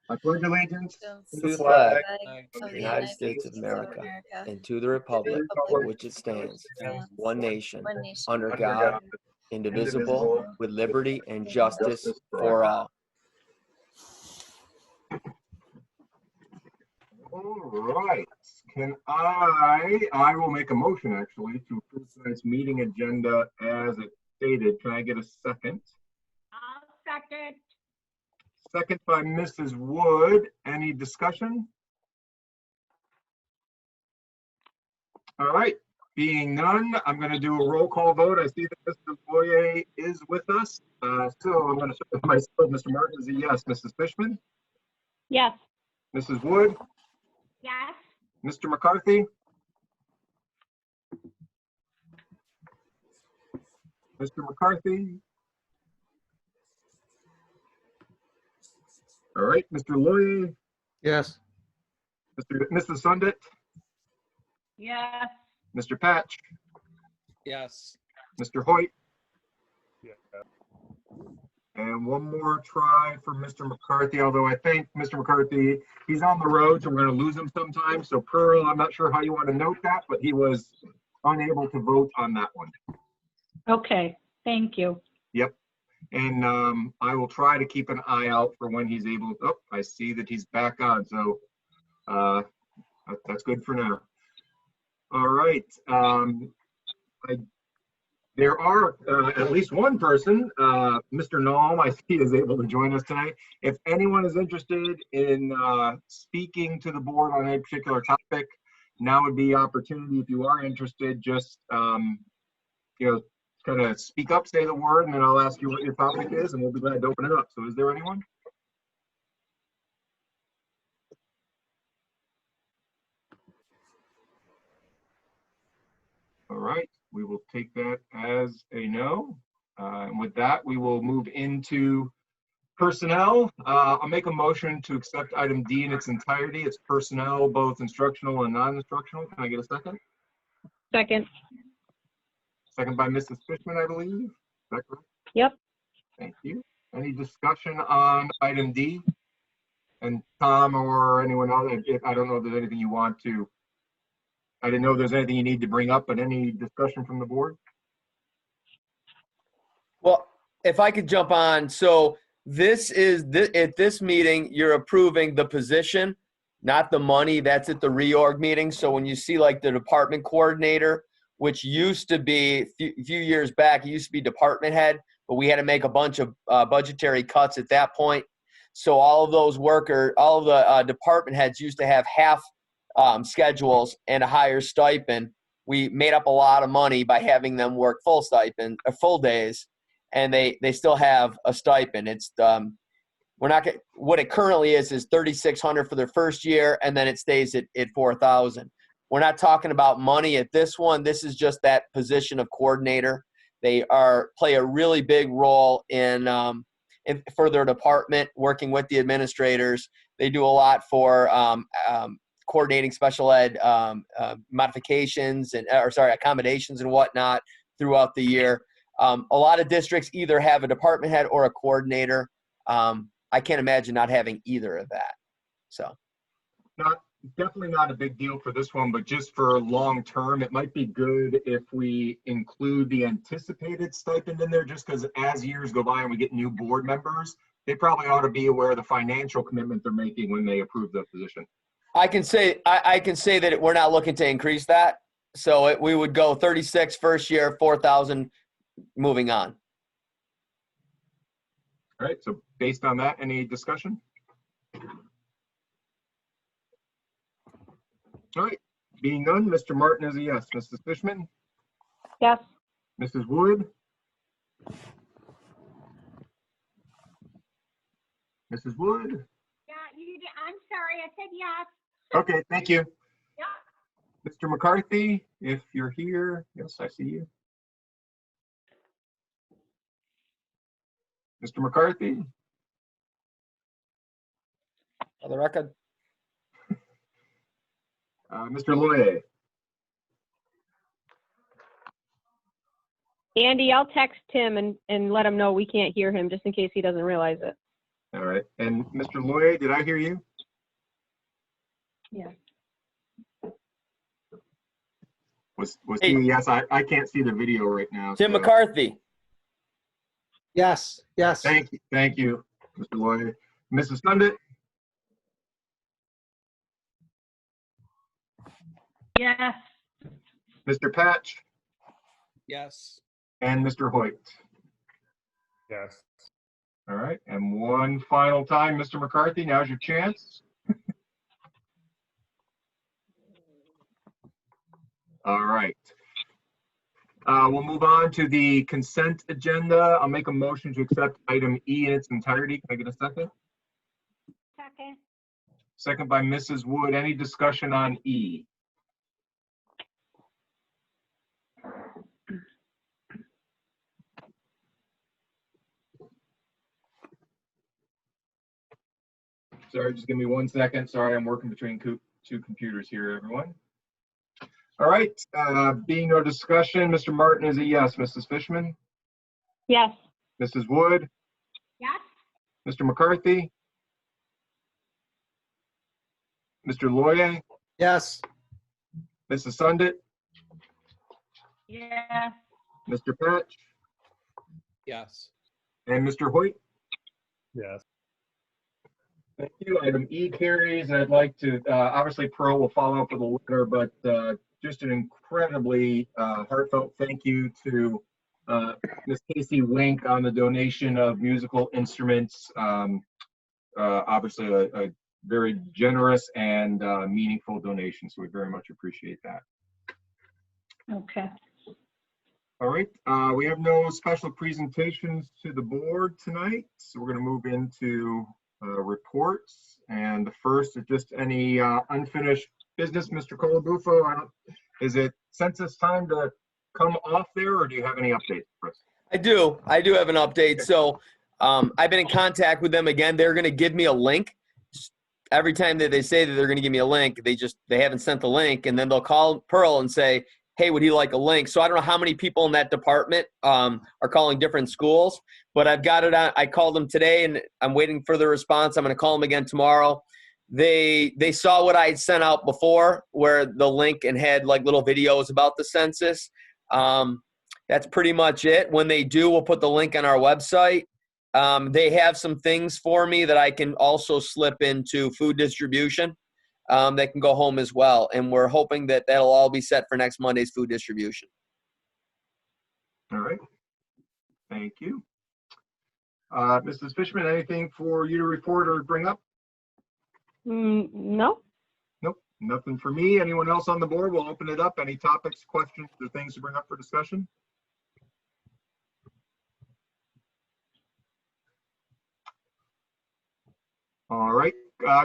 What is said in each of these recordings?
I pledge allegiance to the flag of the United States of America and to the republic for which it stands, one nation, under God, indivisible, with liberty and justice for all. All right. I will make a motion actually to approve tonight's meeting agenda as it stated. Can I get a second? I'll second. Second by Mrs. Wood. Any discussion? All right. Being none, I'm going to do a roll call vote. I see that Mr. Boyer is with us. So I'm going to start with myself. Mr. Martin is a yes. Mrs. Fishman? Yes. Mrs. Wood? Yes. Mr. McCarthy? Mr. McCarthy? All right. Mr. Loyer? Yes. Mrs. Sundit? Yes. Mr. Patch? Yes. Mr. Hoyt? Yeah. And one more try for Mr. McCarthy, although I think Mr. McCarthy, he's on the road, so we're going to lose him sometime. So Pearl, I'm not sure how you want to note that, but he was unable to vote on that one. Okay. Thank you. Yep. And I will try to keep an eye out for when he's able. Oh, I see that he's back on. So that's good for now. All right. There are at least one person, Mr. Nalm, I see is able to join us tonight. If anyone is interested in speaking to the board on a particular topic, now would be opportunity. If you are interested, just kind of speak up, say the word, and then I'll ask you what your topic is, and we'll be glad to open it up. So is there anyone? All right, we will take that as a no. And with that, we will move into personnel. I'll make a motion to accept item D in its entirety. It's personnel, both instructional and non-instructional. Can I get a second? Second. Second by Mrs. Fishman, I believe. Is that correct? Yep. Thank you. Any discussion on item D? And Tom or anyone else, I don't know if there's anything you want to. I didn't know if there's anything you need to bring up, but any discussion from the board? Well, if I could jump on. So this is, at this meeting, you're approving the position, not the money. That's at the reorg meeting. So when you see like the department coordinator, which used to be, a few years back, it used to be department head, but we had to make a bunch of budgetary cuts at that point. So all of those all of the department heads used to have half schedules and a higher stipend. We made up a lot of money by having them work full stipend, full days, and they still have a stipend. It's what it currently is $3,600 for their first year, and then it stays at $4,000. We're not talking about money at this one. This is just that position of coordinator. They play a really big role in for their department, working with the administrators. They do a lot for coordinating special ed modifications accommodations and whatnot throughout the year. A lot of districts either have a department head or a coordinator. I can't imagine not having either of that. So, definitely not a big deal for this one, but just for long term, it might be good if we include the anticipated stipend in there, just because as years go by and we get new board members, they probably ought to be aware of the financial commitment they're making when they approve the position. I can say that we're not looking to increase that. So we would go 36 first year, 4,000 moving on. All right. So based on that, any discussion? All right. Being none, Mr. Martin is a yes. Mrs. Fishman? Yes. Mrs. Wood? Mrs. Wood? Yeah, I'm sorry. I said yes. Okay, thank you. Yeah. Mr. McCarthy, if you're here. Yes, I see you. Mr. McCarthy? On the record. Mr. Loyer? Andy, I'll text him and let him know we can't hear him just in case he doesn't realize it. All right. And Mr. Lloyd, did I hear you? Yeah. Was Hey. he? Yes, I can't see the video right now. Tim so- McCarthy. Yes. Yes. Thank you, Mr. Lloyd. Mrs. Sundit, Yes. Mr. Patch, Yes. and Mr. Hoyt. Yes. All right. And one final time, Mr. McCarthy, now's your chance. All right. We'll move on to the consent agenda. I'll make a motion to accept item E in its entirety. Can I get a second? Second. Second by Mrs. Wood. Any discussion on E? Sorry, just give me 1 second. Sorry, I'm working between two computers here, everyone. All right, being no discussion, Mr. Martin is a yes. Mrs. Fishman, Yes. Mrs. Wood, Yes. Mr. McCarthy, Mr. Loye, Yes. Mrs. Sundit, Yes. Mr. Patch, Yes. and Mr. Hoyt. Yes. Thank you. Item E carries. I'd like to, obviously Pearl will follow up with a letter, but just an incredibly heartfelt thank you to Ms. Casey Wink on the donation of musical instruments. Obviously a very generous and meaningful donation, so we very much appreciate that. Okay. All right, we have no special presentations to the board tonight, so we're going to move into reports. And the first is just any unfinished business. Mr. Colabufo, is it census time to come off there, or do you have any updates for us? I do have an update. So I've been in contact with them again. They're going to give me a link. Every time that they say that they're going to give me a link, they haven't sent the link, and then they'll call Pearl and say, hey, would he like a link? So I don't know how many people in that department are calling different schools, but I've got it on. I called them today, and I'm waiting for the response. I'm going to call them again tomorrow. They saw what I had sent out before, where the link and had like little videos about the census. That's pretty much it. When they do, we'll put the link on our website. They have some things for me that I can also slip into food distribution. That can go home as well. And we're hoping that that'll all be set for next Monday's food distribution. All right. Thank you. Mrs. Fishman, anything for you to report or bring up? No. Nope, nothing for me. Anyone else on the board? We'll open it up. Any topics, questions, or things to bring up for discussion? All right.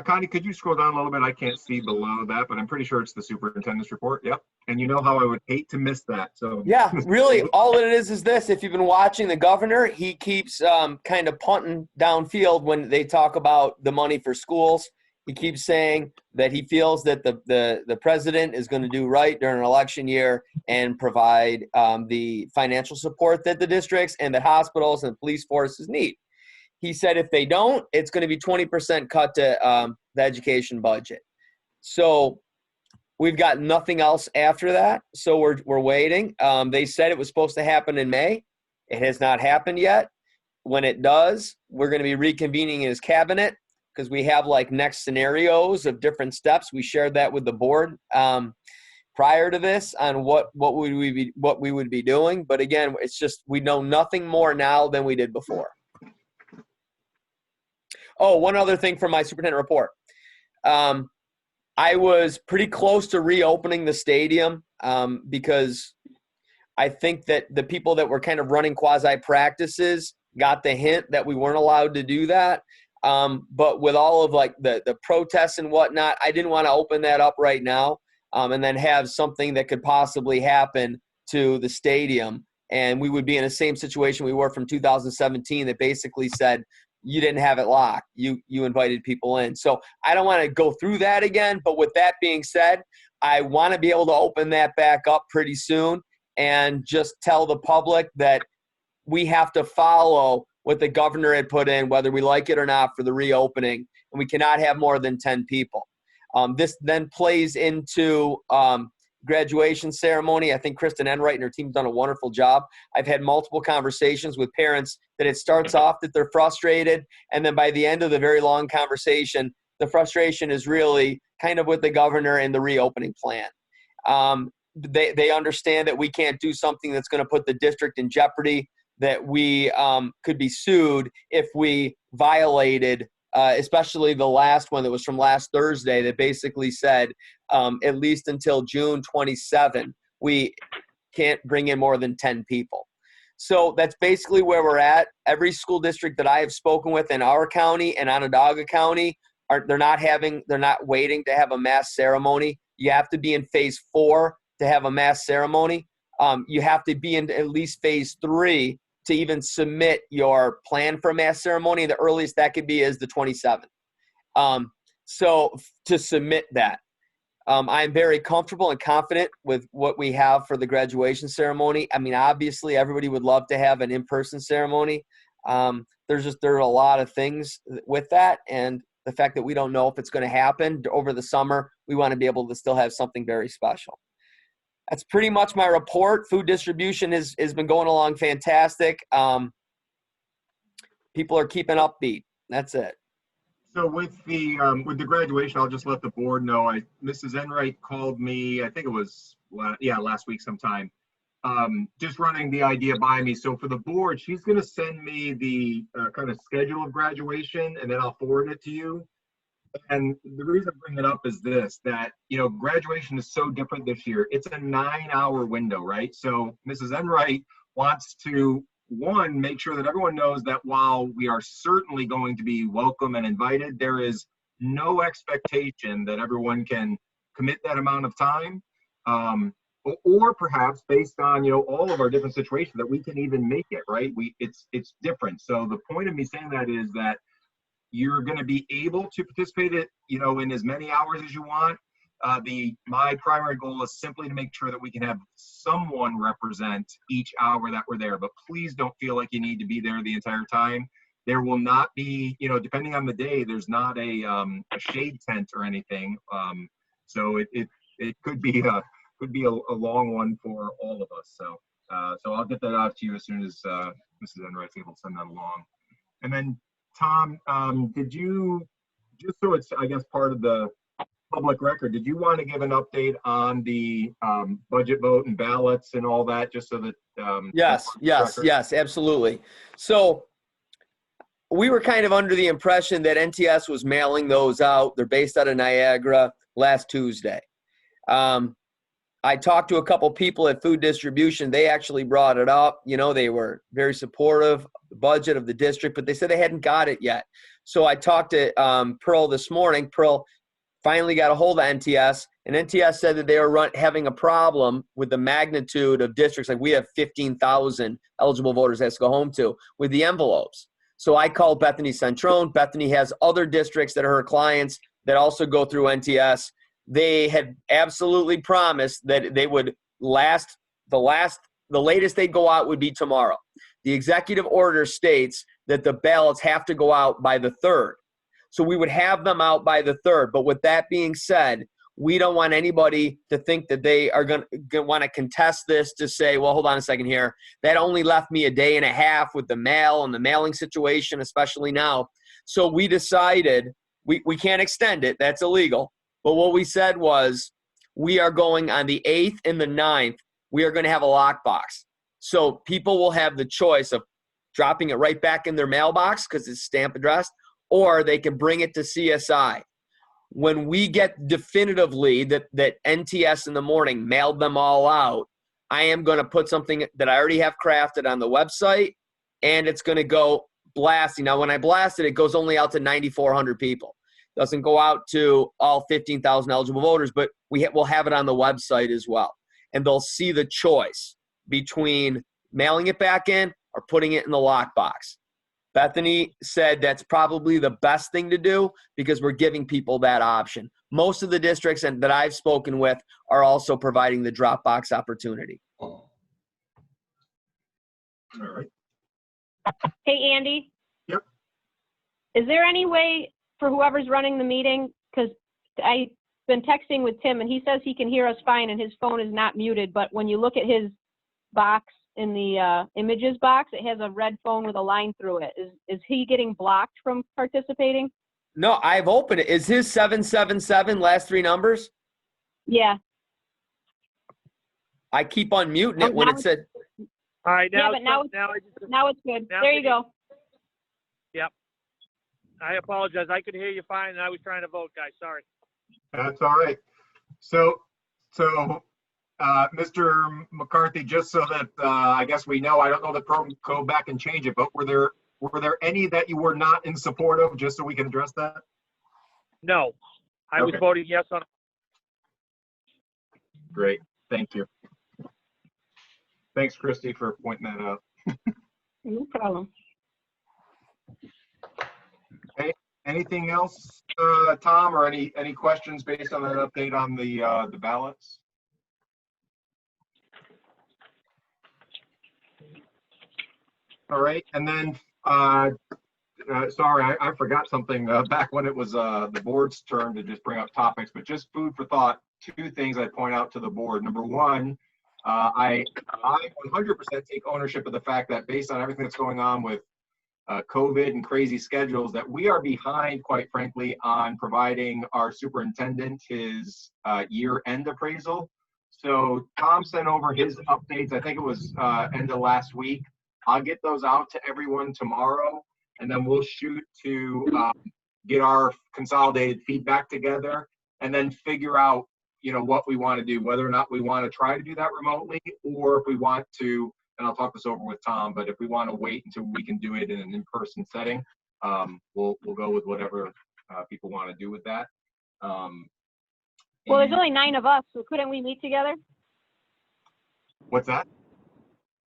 Connie, could you scroll down a little bit? I can't see below that, but I'm pretty sure it's the superintendent's report. Yep. And you know how I would hate to miss that. So Yeah, really, all it is this. If you've been watching the governor, he keeps kind of punting downfield when they talk about the money for schools. He keeps saying that he feels that the president is going to do right during an election year and provide the financial support that the districts and the hospitals and police forces need. He said if they don't, it's going to be 20% cut to the education budget. So we've got nothing else after that. So we're waiting. They said it was supposed to happen in May. It has not happened yet. When it does, we're going to be reconvening his cabinet because we have like next scenarios of different steps. We shared that with the board prior to this on what we would be doing. But again, it's just we know nothing more now than we did before. Oh, one other thing from my superintendent report. I was pretty close to reopening the stadium because I think that the people that were kind of running quasi practices got the hint that we weren't allowed to do that. But with all of like the protests and whatnot, I didn't want to open that up right now and then have something that could possibly happen to the stadium. And we would be in the same situation we were from 2017 that basically said, you didn't have it locked. You invited people in. So I don't want to go through that again. But with that being said, I want to be able to open that back up pretty soon and just tell the public that we have to follow what the governor had put in, whether we like it or not, for the reopening, and we cannot have more than 10 people. This then plays into graduation ceremony. I think Kristen Enright and her team's done a wonderful job. I've had multiple conversations with parents that it starts off that they're frustrated, and then by the end of the very long conversation, the frustration is really kind of with the governor and the reopening plan. They understand that we can't do something that's going to put the district in jeopardy, that we could be sued if we violated, especially the last one that was from last Thursday that basically said at least until June 27, we can't bring in more than 10 people. So that's basically where we're at. Every school district that I have spoken with in our county and Onondaga County, they're not waiting to have a mass ceremony. You have to be in phase 4 to have a mass ceremony. You have to be in at least phase 3 to even submit your plan for a mass ceremony. The earliest that could be is the 27th. So to submit that, I'm very comfortable and confident with what we have for the graduation ceremony. I mean, obviously, everybody would love to have an in-person ceremony. There are a lot of things with that, and the fact that we don't know if it's going to happen over the summer, we want to be able to still have something very special. That's pretty much my report. Food distribution has been going along fantastic. People are keeping upbeat. That's it. So with the graduation, I'll just let the board know. Mrs. Enright called me, I think it was last week sometime, just running the idea by me. So for the board, she's going to send me the kind of schedule of graduation, and then I'll forward it to you. And the reason I bring it up is this, that, graduation is so different this year. It's a 9-hour window, right? So Mrs. Enright wants to, one, make sure that everyone knows that while we are certainly going to be welcome and invited, there is no expectation that everyone can commit that amount of time, or perhaps based on, all of our different situations, that we can even make it, right? It's different. So the point of me saying that is that you're going to be able to participate in as many hours as you want. My primary goal is simply to make sure that we can have someone represent each hour that we're there. But please don't feel like you need to be there the entire time. There will not be, depending on the day, there's not a shade tent or anything. So it could be a long one for all of us. So I'll get that out to you as soon as Mrs. Enright's able to send that along. And then Tom, did you, just so it's, I guess, part of the public record, did you want to give an update on the budget vote and ballots and all that, just so that Yes, absolutely. So we were kind of under the impression that NTS was mailing those out. They're based out of Niagara last Tuesday. I talked to a couple people at food distribution. They actually brought it up. They were very supportive of the budget of the district, but they said they hadn't got it yet. So I talked to Pearl this morning. Pearl finally got a hold of NTS, and NTS said that they were having a problem with the magnitude of districts. Like, we have 15,000 eligible voters that has to go home to with the envelopes. So I called Bethany Centrone. Bethany has other districts that are her clients that also go through NTS. They had absolutely promised that they would the latest they'd go out would be tomorrow. The executive order states that the ballots have to go out by the 3rd. So we would have them out by the 3rd. But with that being said, we don't want anybody to think that they are going to want to contest this, to say, well, hold on a second here. That only left me a day and a half with the mail and the mailing situation, especially now. So we decided we can't extend it. That's illegal. But what we said was, we are going on the 8th and the 9th. We are going to have a lockbox. So people will have the choice of dropping it right back in their mailbox because it's stamp addressed, or they can bring it to CSI. When we get definitively that NTS in the morning mailed them all out, I am going to put something that I already have crafted on the website, and it's going to go blasting. Now, when I blast it, it goes only out to 9,400 people. Doesn't go out to all 15,000 eligible voters, but we'll have it on the website as well. And they'll see the choice between mailing it back in or putting it in the lockbox. Bethany said that's probably the best thing to do because we're giving people that option. Most of the districts that I've spoken with are also providing the drop box opportunity. all right. Hey, Andy? Yep. Is there any way for whoever's running the meeting, because I've been texting with Tim and he says he can hear us fine and his phone is not muted, but when you look at his box in the images box, it has a red phone with a line through it. Is he getting blocked from participating? No, I've opened it. Is his 777 last three numbers? Yeah. I keep unmuting Oh, it when now it said, All right, Yeah, now, but now Now it's good. Now There you can go. I apologize. I could hear you fine, and I was trying to vote, guys. Sorry. That's all right. So, Mr. McCarthy, just so that I guess we know, I don't know the program, go back and change it, but were there any that you were not in support of, just so we can address that? No, I was Okay. voting yes on. Great, thank you. Thanks, Christy, for pointing that out. No problem. Anything else, Tom, or any questions based on that update on the ballots? All right, and then sorry, I forgot something back when it was the board's turn to just bring up topics, but just food for thought. Two things I'd point out to the board. Number one, I 100% take ownership of the fact that based on everything that's going on with COVID and crazy schedules, that we are behind, quite frankly, on providing our superintendent his year-end appraisal. So Tom sent over his updates. I think it was end of last week. I'll get those out to everyone tomorrow, and then we'll shoot to get our consolidated feedback together, and then figure out, what we want to do, whether or not we want to try to do that remotely, or if we want to. And I'll talk this over with Tom, but if we want to wait until we can do it in an in-person setting, we'll go with whatever people want to do with that. Well, there's only 9 of us, so couldn't we meet together? What's that?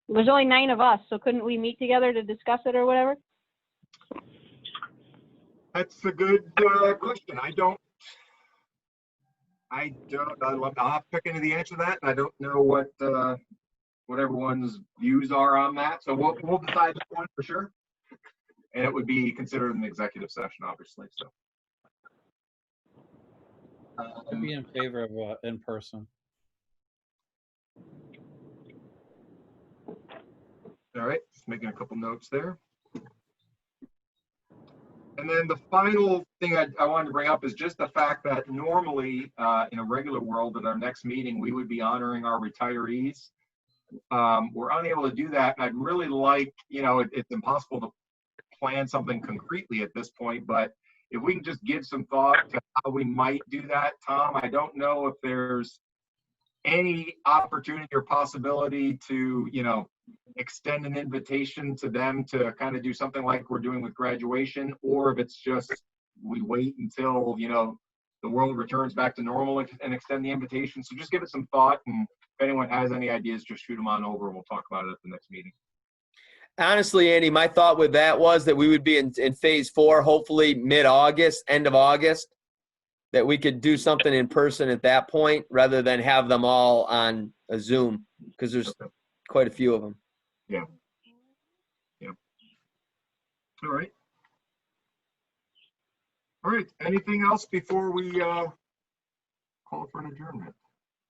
There's only 9 of us, so couldn't we meet together to discuss it or whatever? That's a good question. I'll have to pick into the answer to that. I don't know what everyone's views are on that. So we'll decide that one for sure. And it would be considered an executive session, obviously. So I'd be in favor of in person. all right, just making a couple notes there. And then the final thing I wanted to bring up is just the fact that normally in a regular world at our next meeting, we would be honoring our retirees. We're unable to do that. And I'd really like, it's impossible to plan something concretely at this point, but if we can just give some thought to how we might do that, Tom, I don't know if there's any opportunity or possibility to, extend an invitation to them to kind of do something like we're doing with graduation, or if it's just we wait until, the world returns back to normal and extend the invitation. So just give it some thought, and if anyone has any ideas, just shoot them on over and we'll talk about it at the next meeting. honestly, Andy, my thought with that was that we would be in phase 4, hopefully mid-August, end of August, that we could do something in person at that point rather than have them all on a Zoom, because there's quite a few of them. Yeah. All right. All right. Anything else before we call for an adjournment?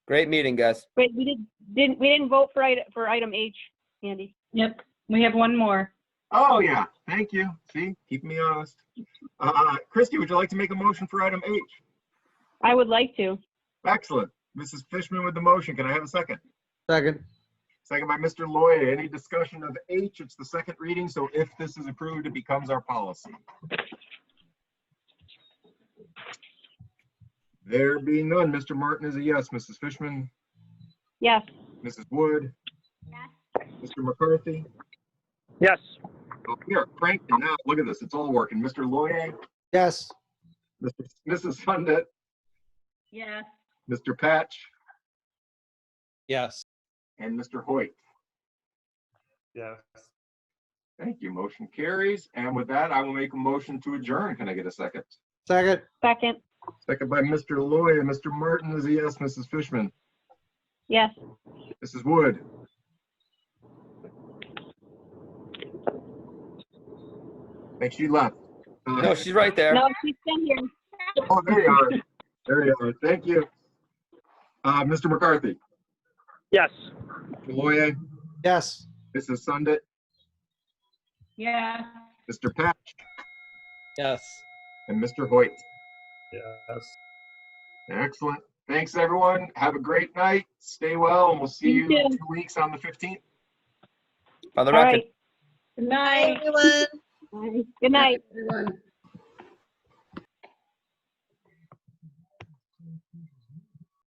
Great meeting, guys. Wait, we didn't vote for item H, Andy. Yep, we have one more. Oh, yeah. Thank you. See, keeping me honest. Christy, would you like to make a motion for item H? I would like to. Excellent. Mrs. Fishman with the motion. Can I have a second? Second. Second by Mr. Loy. Any discussion of H? It's the second reading, so if this is approved, it becomes our policy. There being none, Mr. Martin is a yes. Mrs. Fishman? Yes. Mrs. Wood? Yes. Mr. McCarthy? Yes. Oh, we are cranked now. Look at this. It's all working. Mr. Loy? Yes. Mrs. Sundett? Yes. Mr. Patch? Yes. And Mr. Hoyt? Yes. Thank you. Motion carries. And with that, I will make a motion to adjourn. Can I get a second? Second. Second. Second by Mr. Loy. And Mr. Martin is a yes. Mrs. Fishman? Yes. Mrs. Wood? Think she left. No, she's right there. No, she's still here. Oh, there you are. There you are. Thank you. Mr. McCarthy, Yes. Mr. Loye, Yes. Mrs. Sundit, Yes. Mr. Patch, Yes. and Mr. Hoyt. Yes. Excellent. Thanks, everyone. Have a great night. Stay well, and we'll see you You in too. 2 weeks on the 15th. For the All record. right. Good Bye, night. everyone. Good night. Everyone.